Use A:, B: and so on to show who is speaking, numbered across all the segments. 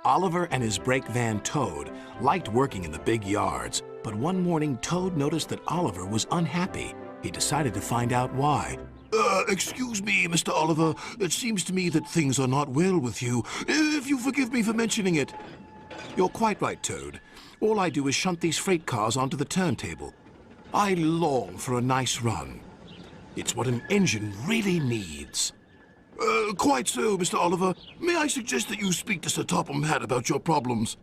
A: Oliver and his brake van Toad liked working in the big yards, but one morning Toad noticed that Oliver was unhappy. He decided to find out why.
B: Excuse me, Mr. Oliver. It seems to me that things are not well with you, if you forgive me for mentioning it.
A: You're quite right, Toad. All I do is shunt these freight cars onto the turntable.
B: I long for a nice run. It's what an engine really needs. Quite so, Mr. Oliver. May I suggest that you speak to Sir Topham Hatt about your problems?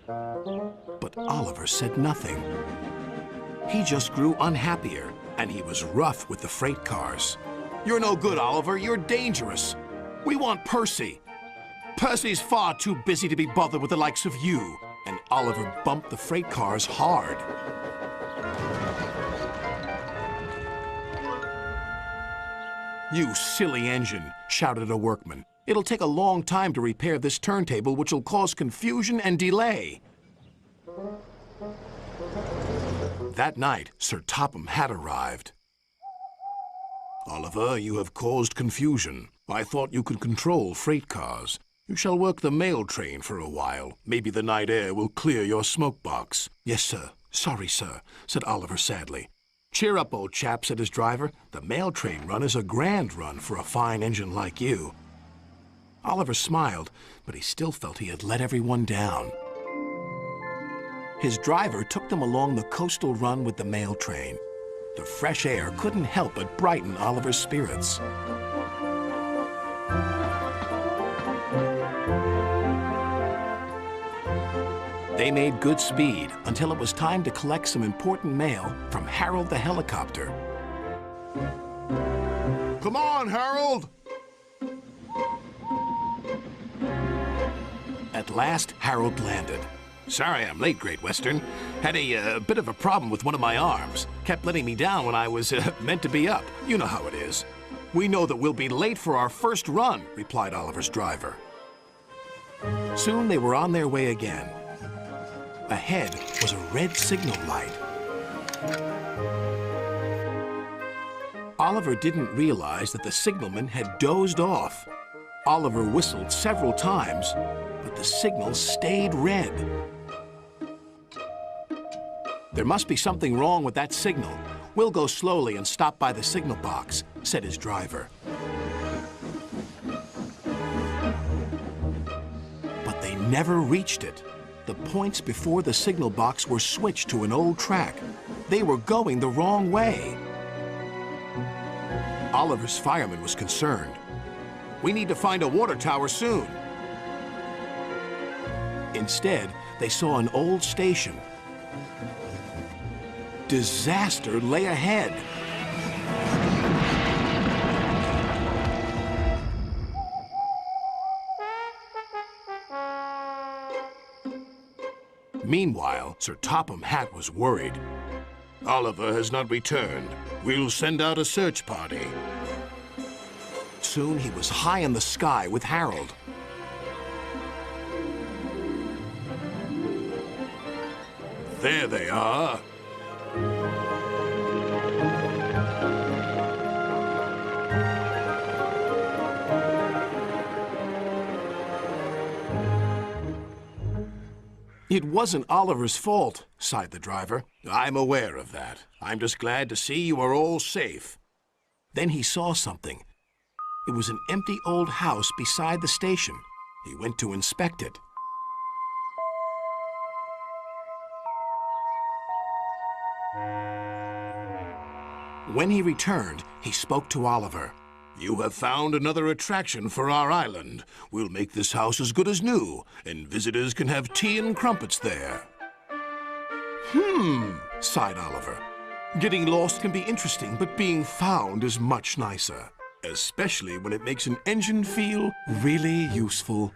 A: But Oliver said nothing. He just grew unhappier, and he was rough with the freight cars.
B: You're no good, Oliver. You're dangerous. We want Percy. Percy's far too busy to be bothered with the likes of you.
A: And Oliver bumped the freight cars hard.
B: You silly engine, shouted a workman. It'll take a long time to repair this turntable, which will cause confusion and delay. That night, Sir Topham Hatt arrived. Oliver, you have caused confusion. I thought you could control freight cars. You shall work the mail train for a while. Maybe the night air will clear your smoke box.
A: Yes, sir. Sorry, sir, said Oliver sadly.
B: Cheer up, old chap, said his driver. The mail train run is a grand run for a fine engine like you.
A: Oliver smiled, but he still felt he had let everyone down. His driver took them along the coastal run with the mail train. The fresh air couldn't help but brighten Oliver's spirits. They made good speed until it was time to collect some important mail from Harold the helicopter.
B: Come on, Harold!
A: At last, Harold landed.
B: Sorry I'm late, Great Western. Had a bit of a problem with one of my arms. Kept letting me down when I was meant to be up. You know how it is.
A: We know that we'll be late for our first run, replied Oliver's driver. Soon they were on their way again. Ahead was a red signal light. Oliver didn't realize that the signalman had dozed off. Oliver whistled several times, but the signal stayed red. There must be something wrong with that signal. We'll go slowly and stop by the signal box, said his driver. But they never reached it. The points before the signal box were switched to an old track. They were going the wrong way. Oliver's fireman was concerned.
B: We need to find a water tower soon.
A: Instead, they saw an old station. Disaster lay ahead. Meanwhile, Sir Topham Hatt was worried.
B: Oliver has not returned. We'll send out a search party.
A: Soon he was high in the sky with Harold.
B: There they are.
A: It wasn't Oliver's fault, sighed the driver.
B: I'm aware of that. I'm just glad to see you are all safe.
A: Then he saw something. It was an empty old house beside the station. He went to inspect it. When he returned, he spoke to Oliver.
B: You have found another attraction for our island. We'll make this house as good as new, and visitors can have tea and crumpets there.
A: Sighed Oliver. Getting lost can be interesting, but being found is much nicer.
B: Especially when it makes an engine feel
A: really useful.